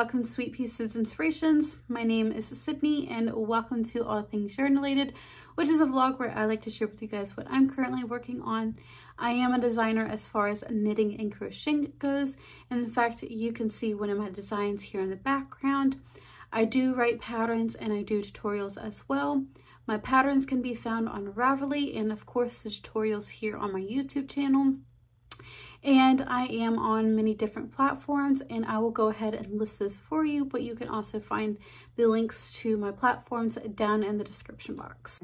welcome to Sweetpea Inspirations. My name is Sydney and welcome to All Things Yarn Related, which is a vlog where I like to share with you guys what I'm currently working on. I am a designer as far as knitting and crocheting goes, and in fact you can see one of my designs here in the background. I do write patterns and I do tutorials as well. My patterns can be found on Raverly and of course the tutorials here on my YouTube channel. And I am on many different platforms and I will go ahead and list those for you, but you can also find the links to my platforms down in the description box.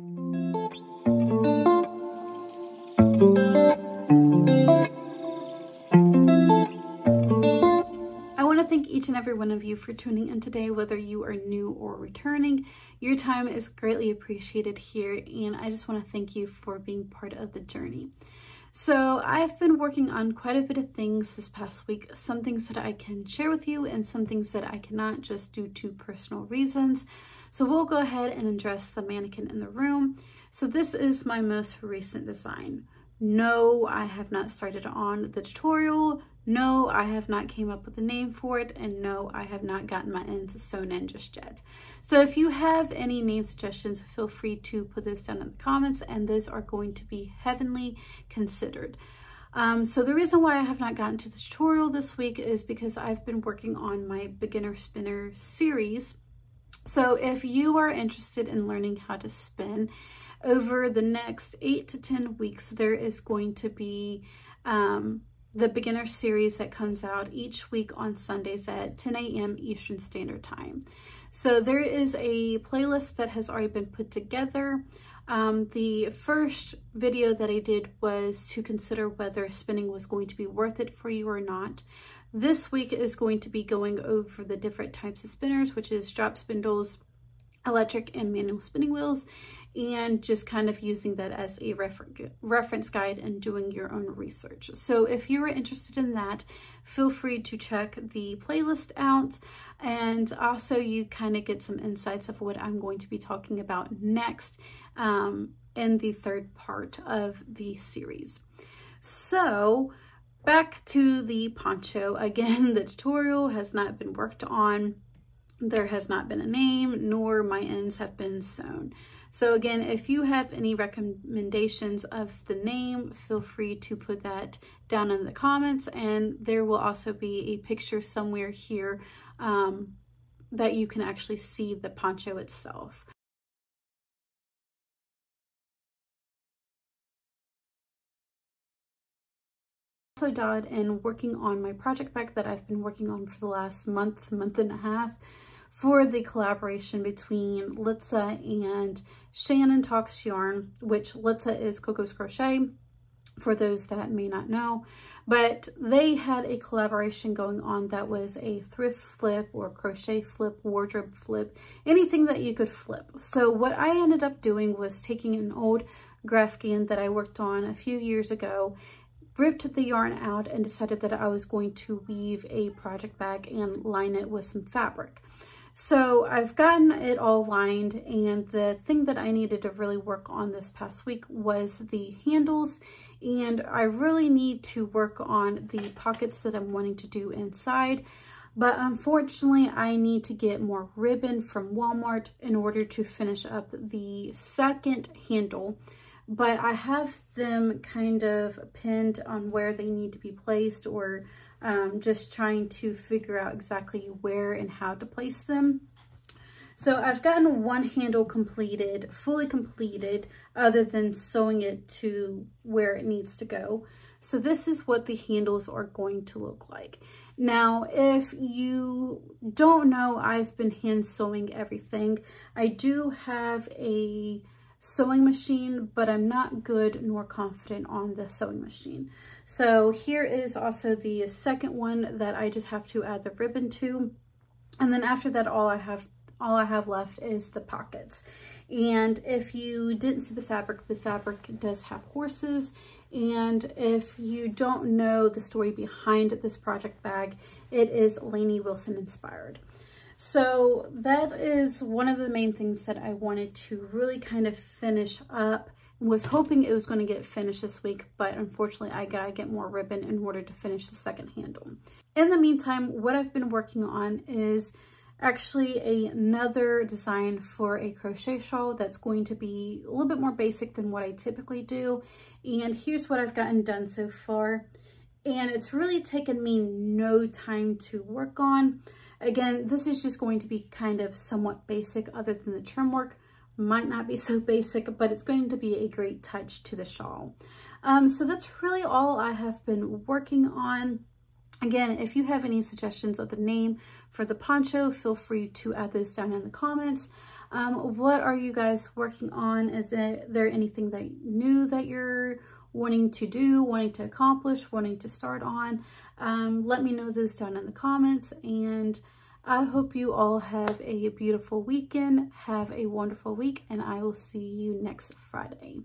I want to thank each and every one of you for tuning in today, whether you are new or returning. Your time is greatly appreciated here and I just want to thank you for being part of the journey. So I've been working on quite a bit of things this past week, some things that I can share with you and some things that I cannot just due to personal reasons. So we'll go ahead and address the mannequin in the room. So this is my most recent design. No, I have not started on the tutorial. No, I have not came up with a name for it. And no, I have not gotten my ends sewn in just yet. So if you have any name suggestions, feel free to put those down in the comments and those are going to be heavily considered. So the reason why I have not gotten to the tutorial this week is because I've been working on my beginner spinner series. So if you are interested in learning how to spin, over the next 8 to 10 weeks, there is going to be the beginner series that comes out each week on Sundays at 10 a.m. Eastern Standard Time. So there is a playlist that has already been put together. The first video that I did was to consider whether spinning was going to be worth it for you or not. This week is going to be going over the different types of spinners, which is drop spindles, electric and manual spinning wheels, and just kind of using that as a reference guide and doing your own research. So if you are interested in that, feel free to check the playlist out, and also you kind of get some insights of what I'm going to be talking about next in the third part of the series. So back to the poncho. Again, the tutorial has not been worked on. There has not been a name, nor my ends have been sewn. So again, if you have any recommendations of the name, feel free to put that down in the comments, and there will also be a picture somewhere here that you can actually see the poncho itself. Also dialed in working on my project bag that I've been working on for the last month and a half, for the collaboration between Litza and Shannon Talks Yarn, which Litza is Coco's Crochet, for those that may not know. But they had a collaboration going on that was a thrift flip or crochet flip, wardrobe flip, anything that you could flip. So what I ended up doing was taking an old Grafghan that I worked on a few years ago, ripped the yarn out and decided that I was going to weave a project bag and line it with some fabric. So I've gotten it all lined, and the thing that I needed to really work on this past week was the handles, and I really need to work on the pockets that I'm wanting to do inside. But unfortunately, I need to get more ribbon from Walmart in order to finish up the second handle. But I have them kind of pinned on where they need to be placed, or just trying to figure out exactly where and how to place them. So I've gotten one handle completed, fully completed, other than sewing it to where it needs to go. So this is what the handles are going to look like. Now, if you don't know, I've been hand sewing everything. I do have a sewing machine, but I'm not good nor confident on the sewing machine. So here is also the second one that I just have to add the ribbon to, and then after that all I have left is the pockets. And if you didn't see the fabric does have horses, and if you don't know the story behind this project bag, it is Lainey Wilson inspired. So that is one of the main things that I wanted to really kind of finish up Was hoping it was going to get finished this week, but unfortunately I gotta get more ribbon in order to finish the second handle. In the meantime, what I've been working on is actually another design for a crochet shawl that's going to be a little bit more basic than what I typically do. And here's what I've gotten done so far. And it's really taken me no time to work on. Again, this is just going to be kind of somewhat basic, other than the trim work might not be so basic, but it's going to be a great touch to the shawl. So that's really all I have been working on. Again, if you have any suggestions of the name for the poncho, feel free to add those down in the comments. What are you guys working on? Is there anything that new that you're wanting to do, wanting to accomplish, wanting to start on? Let me know those down in the comments, and I hope you all have a beautiful weekend. Have a wonderful week, and I will see you next Friday.